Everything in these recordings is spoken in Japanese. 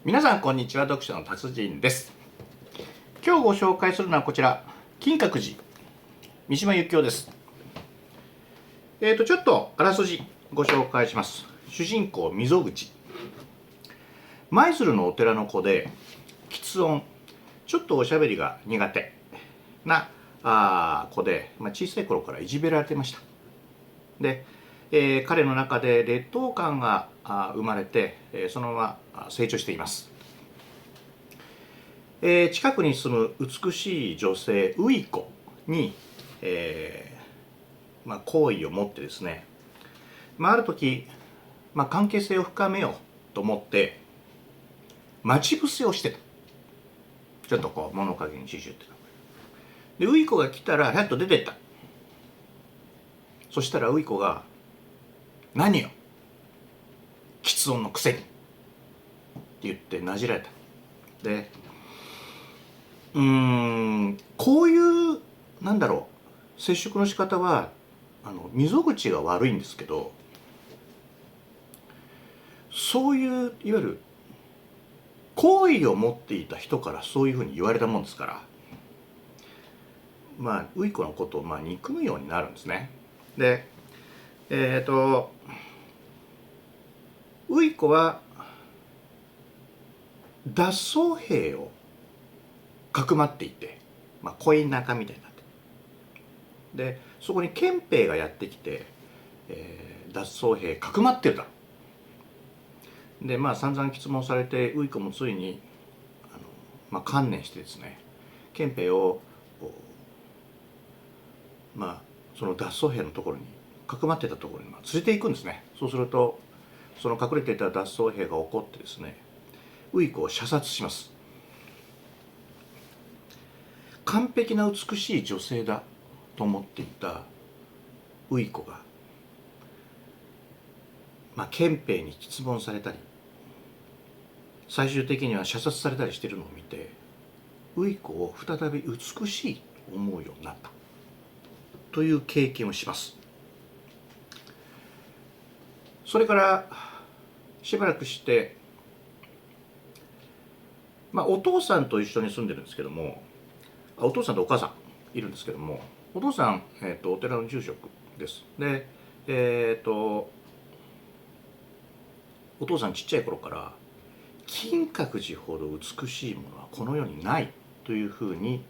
皆さんこんにちは。読書の達人です。今日ご紹介するのはこちら、金閣寺三島由紀夫です。ちょっとあらすじご紹介します。主人公溝口、舞鶴のお寺の子で吃音、ちょっとおしゃべりが苦手な子で、小さい頃からいじめられてました。で、彼の中で劣等感が生まれて、そのまま成長しています。近くに住む美しい女性ウイコに、好意を持ってですね、ある時、関係性を深めようと思って待ち伏せをしてた。ちょっとこう物陰にシュシュってた。でウイコが来たらひゃっと出てった。そしたらウイコが「何よ吃音のくせに」って言ってなじられた。でこういう接触の仕方は溝口が悪いんですけど、そういういわゆる好意を持っていた人からそういうふうに言われたもんですから、ウイコのことを憎むようになるんですね。でウイコは脱走兵をかくまっていて、恋仲みたいになってでそこに憲兵がやってきて、脱走兵かくまってるだろう。で散々質問されてウイコもついに観念してですね、憲兵をその脱走兵のところにかくまってたところに連れていくんですね。そうするとその隠れていた脱走兵が怒ってですね、ウイコを射殺します。完璧な美しい女性だと思っていたウイコが、憲兵に質問されたり最終的には射殺されたりしているのを見て、ウイコを再び美しいと思うようになったという経験をします。それからしばらくして、お父さんと一緒に住んでるんですけども、お父さんとお母さんいるんですけども、お父さん、お寺の住職です。で、お父さんちっちゃい頃から金閣寺ほど美しいものはこの世にないというふうに、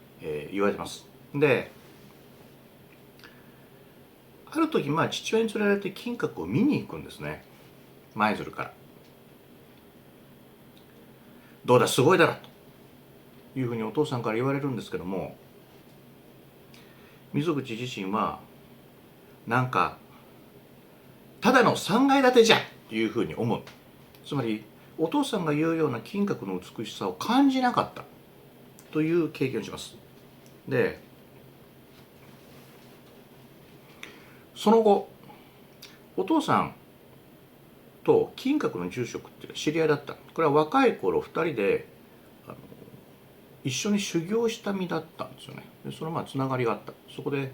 言われてます。である時父親に連れられて金閣を見に行くんですね、舞鶴から。どうだすごいだろというふうにお父さんから言われるんですけども、溝口自身はただの3階建てじゃんというふうに思う。つまりお父さんが言うような金閣の美しさを感じなかったという経験をします。でその後お父さんと金閣の住職っていうのは知り合いだった。これは若い頃2人で一緒に修行した身だったんですよね。でそのつながりがあった。そこで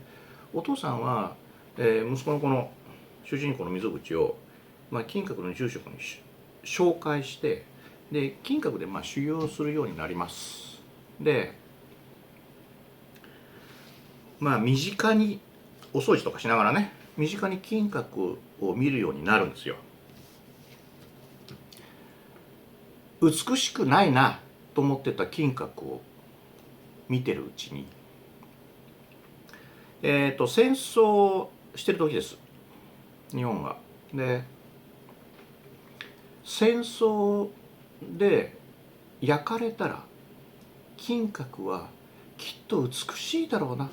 お父さんは、息子のこの主人公の溝口を、金閣の住職に紹介して、で金閣で修行するようになります。で身近にお掃除とかしながらね、身近に金閣を見るようになるんですよ。美しくないなと思ってた金閣を見てるうちに、戦争してる時です、日本が。で戦争で焼かれたら金閣はきっと美しいだろうな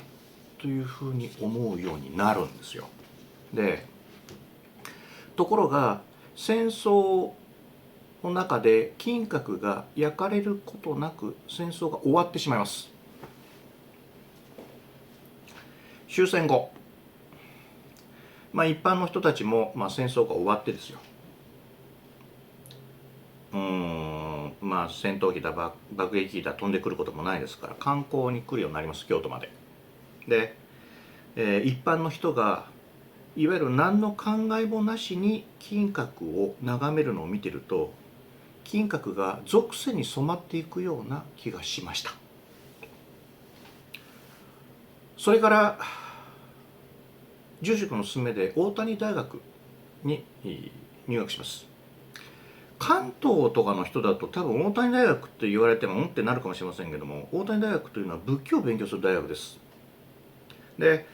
というふうに思うようになるんですよ。でところが戦争の中で金閣が焼かれることなく戦争が終わってしまいます。終戦後、一般の人たちも、戦争が終わってですよ、戦闘機だ爆撃機だ飛んでくることもないですから観光に来るようになります、京都まで。で、一般の人がいわゆる何の考えもなしに金閣を眺めるのを見てると、金閣が俗世に染まっていくような気がしました。それから住職の勧めで大谷大学に入学します。関東とかの人だと多分大谷大学って言われてもうんってなるかもしれませんけども、大谷大学というのは仏教を勉強する大学です。で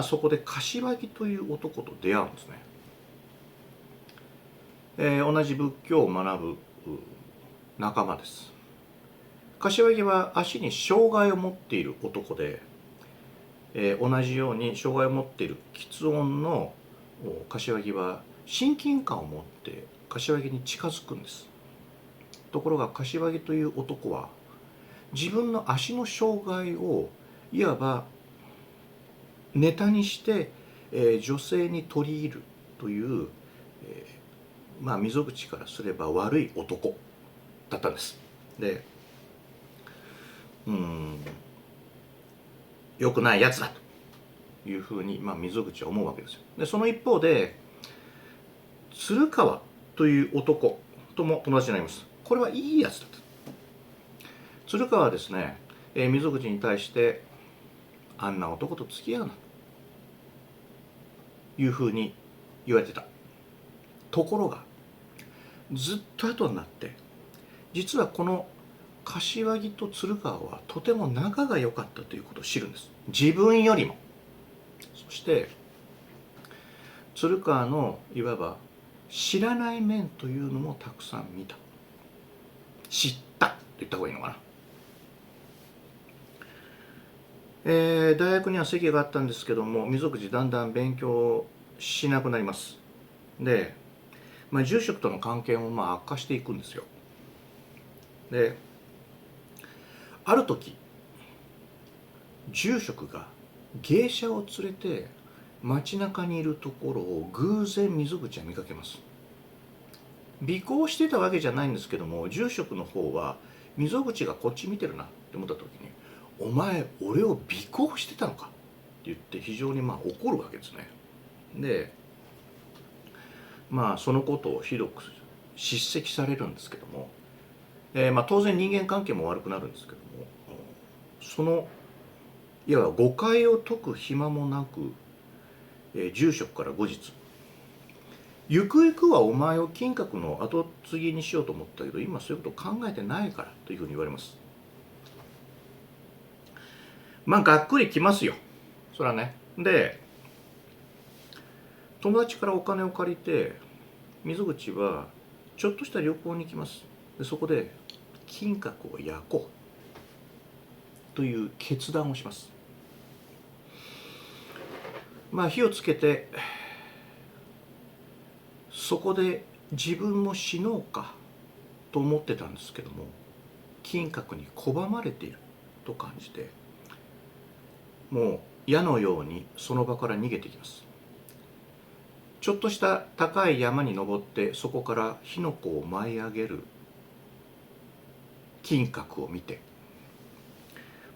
そこで柏木という男と出会うんですね。同じ仏教を学ぶ仲間です。柏木は足に障害を持っている男で、同じように障害を持っている吃音の柏木は親近感を持って柏木に近づくんです。ところが柏木という男は自分の足の障害をいわばネタにして、女性に取り入るという、溝口からすれば悪い男だったんです。で、良くないやつだというふうに、溝口は思うわけですよ。でその一方で鶴川という男とも友達になります。これはいいやつだった。鶴川はですね、溝口に対してあんな男と付き合うなというふうに言われてた。ところがずっと後になって実はこの柏木と鶴川はとても仲が良かったということを知るんです。自分よりも。そして鶴川のいわば知らない面というのもたくさん見た。知ったと言った方がいいのかな。大学には席があったんですけども、溝口だんだん勉強しなくなります。で、住職との関係も悪化していくんですよ。で、ある時住職が芸者を連れて街中にいるところを偶然溝口は見かけます。尾行してたわけじゃないんですけども、住職の方は溝口がこっち見てるなって思った時に「お前俺を尾行してたのか」って言って非常に怒るわけですね。でそのことをひどく叱責されるんですけども、当然人間関係も悪くなるんですけども、そのいわば誤解を解く暇もなく、住職から後日「ゆくゆくはお前を金閣の後継ぎにしようと思ったけど今そういうこと考えてないから」というふうに言われます。がっくりきますよ、それはね。で友達からお金を借りて溝口はちょっとした旅行に行きます。でそこで金閣を焼こうという決断をします。火をつけてそこで自分も死のうかと思ってたんですけども、金閣に拒まれていると感じてもう矢のようにその場から逃げていきます。ちょっとした高い山に登ってそこから火の粉を舞い上げる金閣を見て、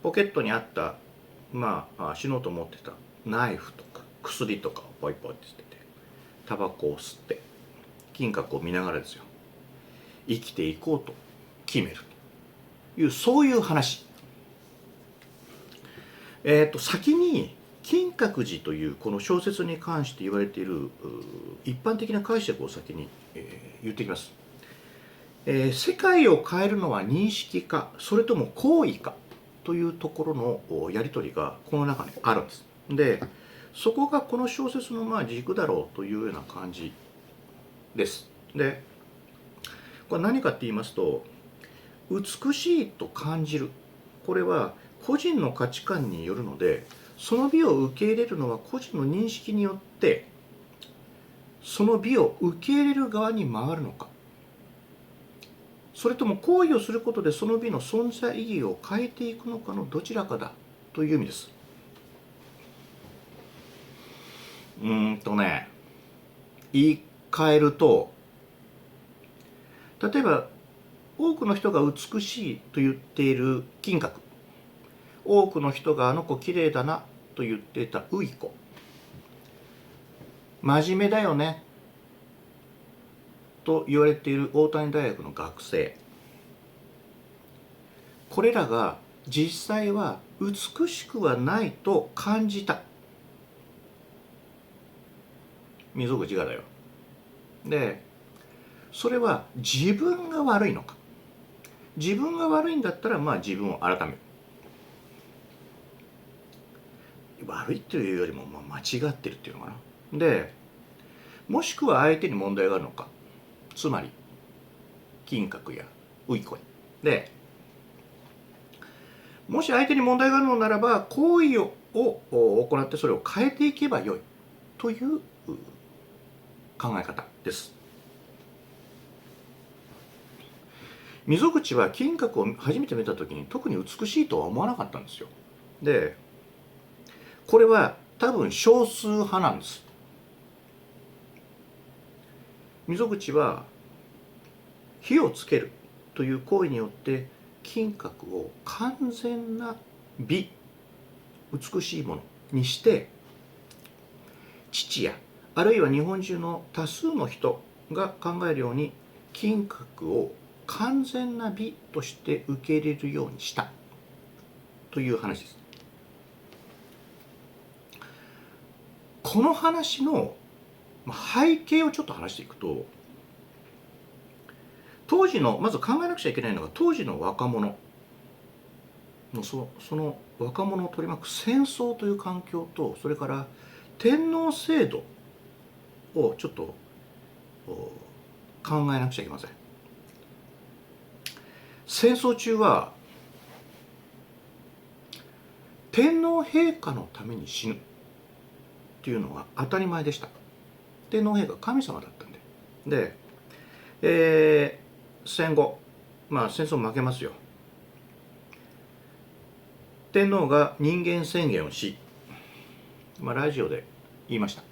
ポケットにあった死のうと思ってたナイフとか薬とかをポイポイって捨ててタバコを吸って金閣を見ながらですよ、生きていこうと決めるという、そういう話。先に金閣寺というこの小説に関して言われている一般的な解釈を先に、言ってきます。世界を変えるのは認識かそれとも行為かというところのやり取りがこの中にあるんです。でそこがこの小説の軸だろうというような感じです。でこれ何かって言いますと、美しいと感じる、これは個人の価値観によるので、その美を受け入れるのは個人の認識によってその美を受け入れる側に回るのか、それとも行為をすることでその美の存在意義を変えていくのかのどちらかだという意味です。言い換えると、例えば多くの人が美しいと言っている金閣、多くの人があの子綺麗だなと言っていたウイコ、真面目だよねと言われている大谷大学の学生、これらが実際は美しくはないと感じた。溝口がだよ。で、それは自分が悪いのか。自分が悪いんだったら自分を改める。悪いっていうよりも間違ってるっていうのかな。で、もしくは相手に問題があるのか。つまり金閣やウイコイで、もし相手に問題があるのならば行為を行ってそれを変えていけばよいという考え方です。溝口は金閣を初めて見た時に特に美しいとは思わなかったんですよ。で、これは多分少数派なんです。溝口は火をつけるという行為によって金閣を完全な美、美しいものにして、父やあるいは日本中の多数の人が考えるように金閣を完全な美として受け入れるようにしたという話です。この話の背景をちょっと話していくと、当時のまず考えなくちゃいけないのが、当時の若者のその若者を取り巻く戦争という環境と、それから天皇制度をちょっと考えなくちゃいけません。戦争中は天皇陛下のために死ぬっていうのが当たり前でした。天皇陛下神様だったんで。で、戦後戦争負けますよ。天皇が人間宣言をし、ラジオで言いました。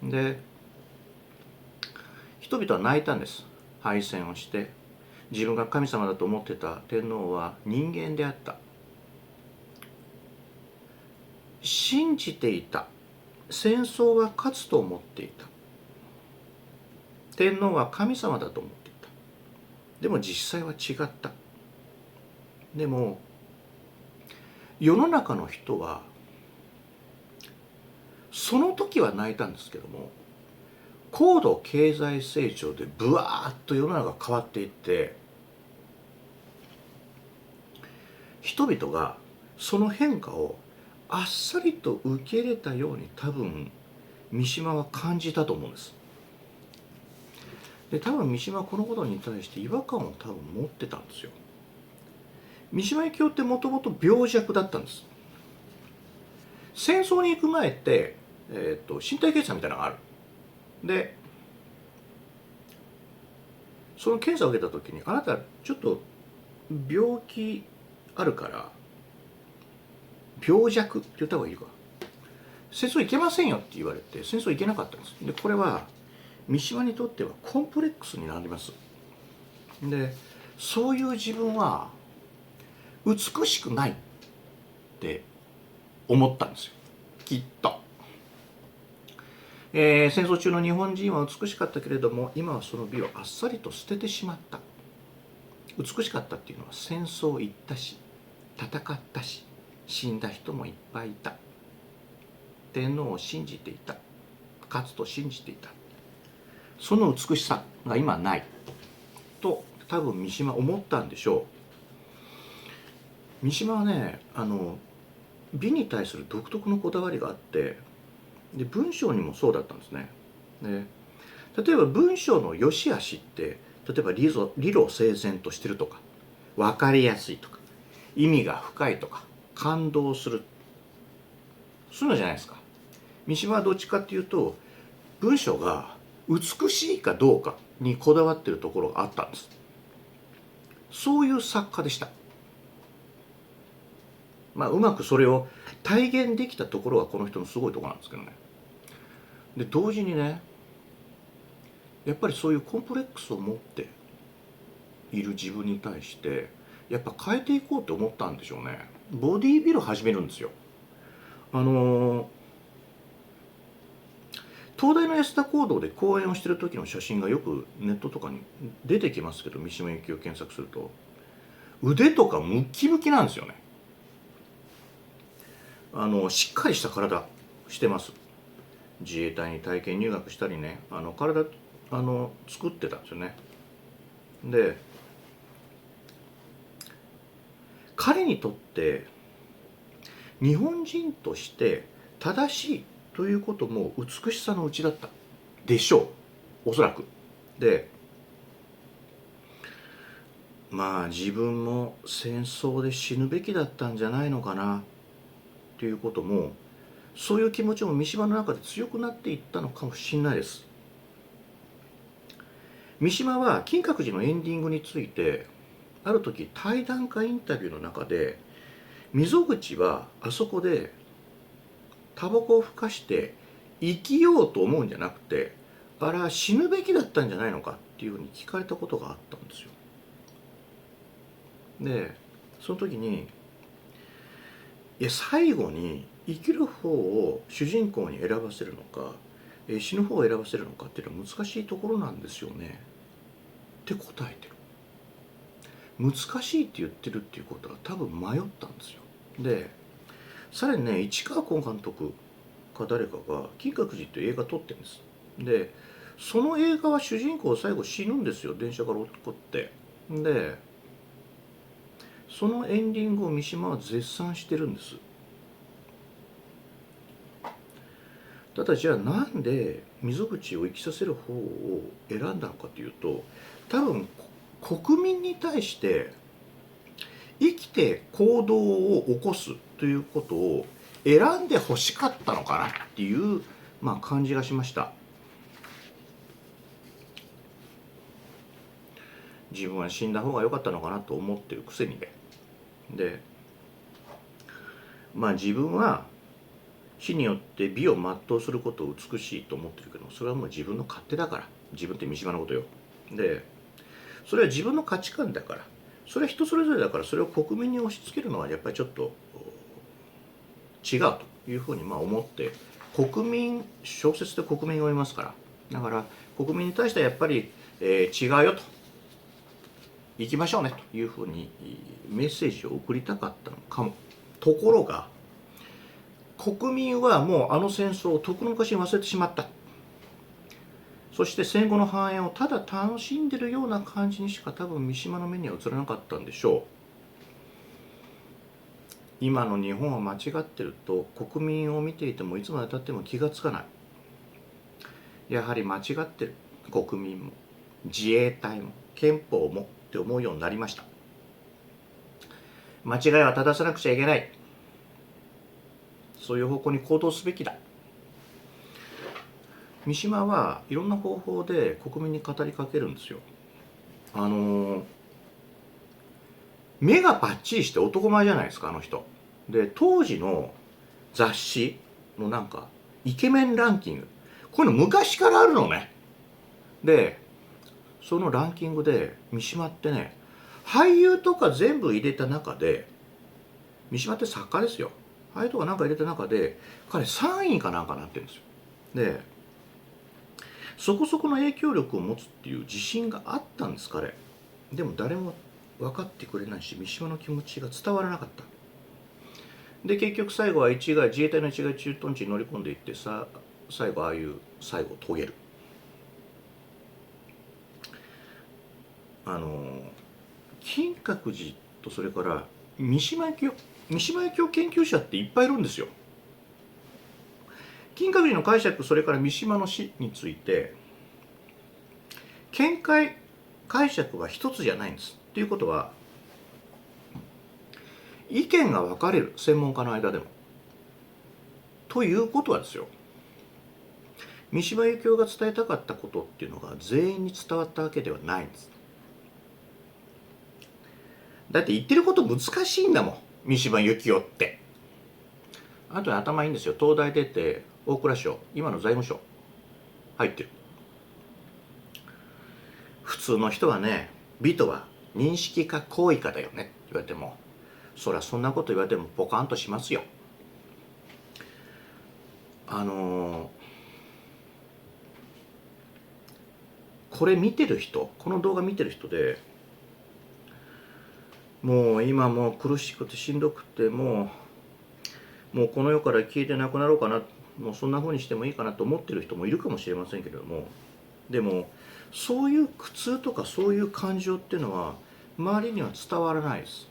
で、人々は泣いたんです。敗戦をして自分が神様だと思ってた天皇は人間であった。信じていた。戦争は勝つと思っていた。天皇は神様だと思っていた。でも実際は違った。でも世の中の人はその時は泣いたんですけども、高度経済成長でブワーッと世の中が変わっていって、人々がその変化をあっさりと受け入れたように多分三島は感じたと思うんです。で、多分三島はこのことに対して違和感を多分持ってたんですよ。三島由紀夫ってもともと病弱だったんです。戦争に行く前って、身体検査みたいなのがある。で、その検査を受けた時に、あなたちょっと病気あるから病弱って言った方がいいか、戦争行けませんよって言われて戦争行けなかったんです。で、これは三島にとってはコンプレックスになります。で、そういう自分は美しくないって思ったんですよ、きっと。戦争中の日本人は美しかったけれども、今はその美をあっさりと捨ててしまった。美しかったっていうのは戦争行ったし、戦ったし、死んだ人もいっぱいいた。天皇を信じていた。勝つと信じていた。その美しさが今ないと多分三島思ったんでしょう。三島はね、美に対する独特のこだわりがあって、で、文章にもそうだったんですね。で、例えば文章の良し悪しって、例えば理路整然としてるとか、分かりやすいとか、意味が深いとか、感動する、そういうのじゃないですか。三島はどっちかっていうと、文章が美しいかどうかにこだわってるところがあったんです。そういう作家でした。うまくそれを体現できたところがこの人のすごいところなんですけどね。で、同時にね、やっぱりそういうコンプレックスを持っている自分に対してやっぱ変えていこうと思ったんでしょうね。ボディービル始めるんですよ。当東大の安田講堂で講演をしてる時の写真がよくネットとかに出てきますけど、三島由紀夫を検索すると腕とかムッキムキなんですよね。しっかりした体してます。自衛隊に体験入学したりね、体作ってたんですよね。で彼にとって日本人として正しいということも美しさのうちだったでしょう、おそらく。でまあ自分も戦争で死ぬべきだったんじゃないのかなということも、そういう気持ちも三島の中で強くなっていったのかもしれないです。三島は金閣寺のエンディングについてある時対談会インタビューの中で、溝口はあそこでタバコをふかして生きようと思うんじゃなくて、あら死ぬべきだったんじゃないのかっていうふうに聞かれたことがあったんですよ。でその時に、いや最後に生きる方を主人公に選ばせるのか、死ぬ方を選ばせるのかっていうのは難しいところなんですよねって答えてる。難しいって言ってるっていうことは多分迷ったんですよ。でさらにね、市川崑監督か誰かが金閣寺っていう映画撮ってるんです。でその映画は主人公最後死ぬんですよ、電車から落っこって。でそのエンディングを三島は絶賛してるんです。ただじゃあなんで溝口を生きさせる方を選んだのかというと、多分国民に対して生きて行動を起こすということを選んでほしかったのかなっていう、感じがしました。自分は死んだ方が良かったのかなと思ってるくせにね。で自分は死によって美を全うすることを美しいと思ってるけど、それはもう自分の勝手だから。自分って三島のことよ。でそれは自分の価値観だから、それは人それぞれだから、それを国民に押し付けるのはやっぱりちょっと違うというふうに思って、国民、小説で国民をいますから、だから国民に対してはやっぱり、違うよと、行きましょうねというふうにメッセージを送りたかったのかも。ところが国民はもうあの戦争をとっくの昔に忘れてしまった。そして戦後の繁栄をただ楽しんでるような感じにしか多分三島の目には映らなかったんでしょう。今の日本は間違ってると国民を見ていてもいつまでたっても気がつかない。やはり間違ってる、国民も自衛隊も憲法もって思うようになりました。間違いは正さなくちゃいけない、そういう方向に行動すべきだ。三島はいろんな方法で国民に語りかけるんですよ。目がパッチリして男前じゃないですか、あの人。で当時の雑誌のイケメンランキング、こういうの昔からあるのね。でそのランキングで三島ってね、俳優とか全部入れた中で、三島って作家ですよ、俳優とか入れた中で彼3位かなってるんですよ。でそこそこの影響力を持つっていう自信があったんです彼。でも誰も分かってくれないし、三島の気持ちが伝わらなかった。で結局最後は自衛隊の一概駐屯地に乗り込んでいって最後ああいう最後を遂げる。金閣寺とそれから三島由紀夫研究者っていっぱいいるんですよ。金閣寺の解釈、それから三島の死について解釈が一つじゃないんです。ということは意見が分かれる、専門家の間でも。ということはですよ、三島由紀夫が伝えたかったことっていうのが全員に伝わったわけではないんです。だって言ってること難しいんだもん、三島由紀夫って。あと頭いいんですよ。東大出て大蔵省、今の財務省入ってる。普通の人はね、美とは認識か行為かだよねって言われても、そりゃそんなこと言われてもポカンとしますよ。これ見てる人、この動画見てる人でもう今もう苦しくてしんどくてもうこの世から消えてなくなろうかな、もうそんな風にしてもいいかなと思ってる人もいるかもしれませんけれども、でもそういう苦痛とかそういう感情っていうのは周りには伝わらないです。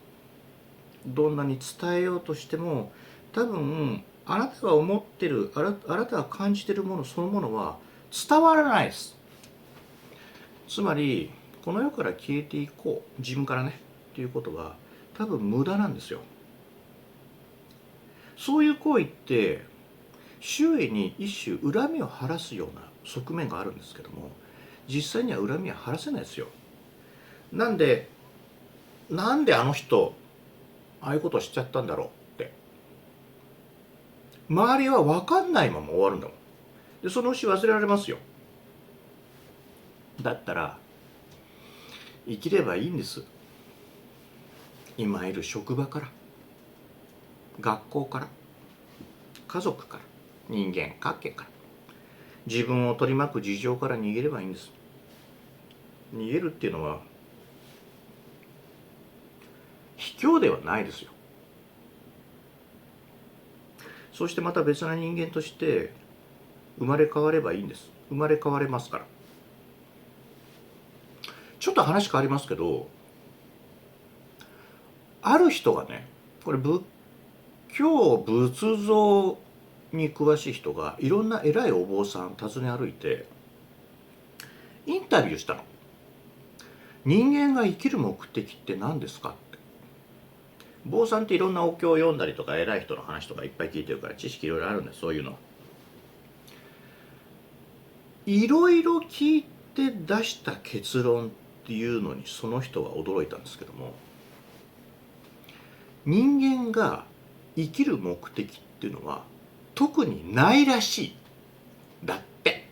どんなに伝えようとしても多分あなたが思ってる、あなたが感じてるものそのものは伝わらないです。つまりこの世から消えていこう、自分からねっていうことは多分無駄なんですよ。そういう行為って周囲に一種恨みを晴らすような側面があるんですけども、実際には恨みは晴らせないですよ。なんであの人ああいうことしちゃったんだろうって周りは分かんないまま終わるんだもん。でそのうち忘れられますよ。だったら生きればいいんです。今いる職場から、学校から、家族から、人間関係から、自分を取り巻く事情から逃げればいいんです。逃げるっていうのは卑怯ではないですよ。そしてまた別な人間として生まれ変わればいいんです。生まれ変われますから。ちょっと話変わりますけど、ある人がね、これ仏教仏像に詳しい人がいろんな偉いお坊さん訪ね歩いてインタビューしたの。人間が生きる目的って何ですかって。坊さんっていろんなお経を読んだりとか偉い人の話とかいっぱい聞いてるから知識いろいろあるんです。そういうのいろいろ聞いて出した結論っていうのにその人は驚いたんですけども、人間が生きる目的っていうのは特にないらしい。だって。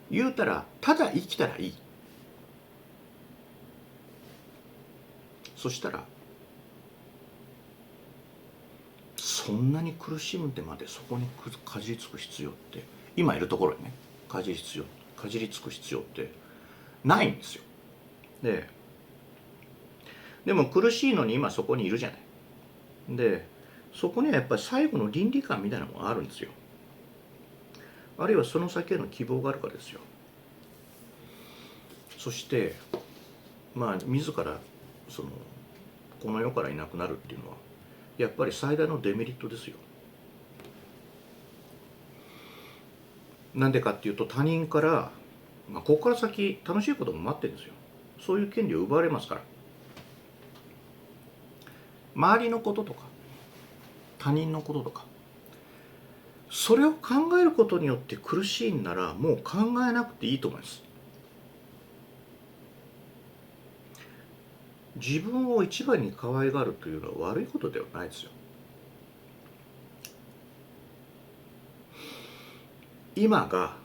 言うたらただ生きたらいい。そしたらそんなに苦しむでまでそこにかじりつく必要って、今いるところにねかじりつく必要ってないんですよ。でも苦しいのに今そこにいるじゃない。でそこにはやっぱり最後の倫理観みたいなものがあるんですよ。あるいはその先への希望があるからですよ。そして自らこの世からいなくなるっていうのはやっぱり最大のデメリットですよ。なんでかっていうと他人から、ここから先楽しいことも待ってるんですよ。そういう権利を奪われますから。周りのこととか他人のこととかそれを考えることによって苦しいんならもう考えなくていいと思います。自分を一番に可愛がるというのは悪いことではないですよ。今が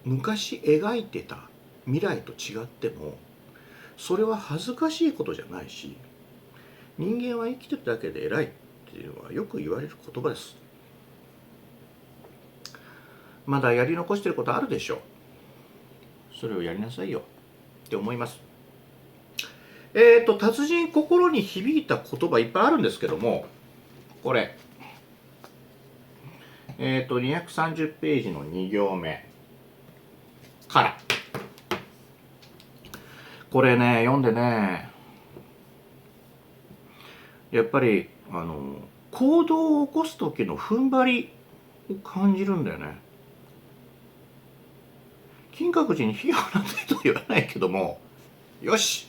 昔描いてた未来と違ってもそれは恥ずかしいことじゃないし、人間は生きてるだけで偉いっていうのはよく言われる言葉です。まだやり残してることあるでしょう。それをやりなさいよって思います。達人心に響いた言葉いっぱいあるんですけども、これ230ページの2行目からこれね読んでね、やっぱり行動を起こす時の踏ん張りを感じるんだよね。金閣寺に火を放てとは言わないけども、よし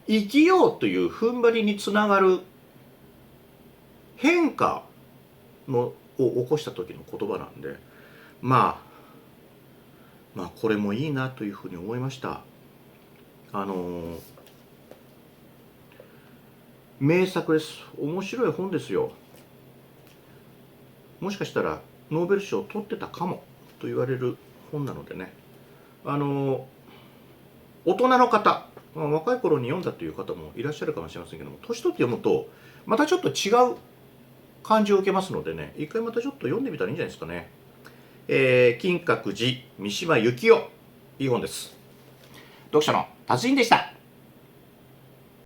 生きようという踏ん張りにつながる変化を起こした時の言葉なんで、これもいいなというふうに思いました。名作です。面白い本ですよ。もしかしたらノーベル賞を取ってたかもと言われる本なのでね、大人の方、若い頃に読んだという方もいらっしゃるかもしれませんけども、年取って読むとまたちょっと違う感じを受けますのでね、一回またちょっと読んでみたらいいんじゃないですかね。金閣寺三島由紀夫、いい本です。読書の達人でした。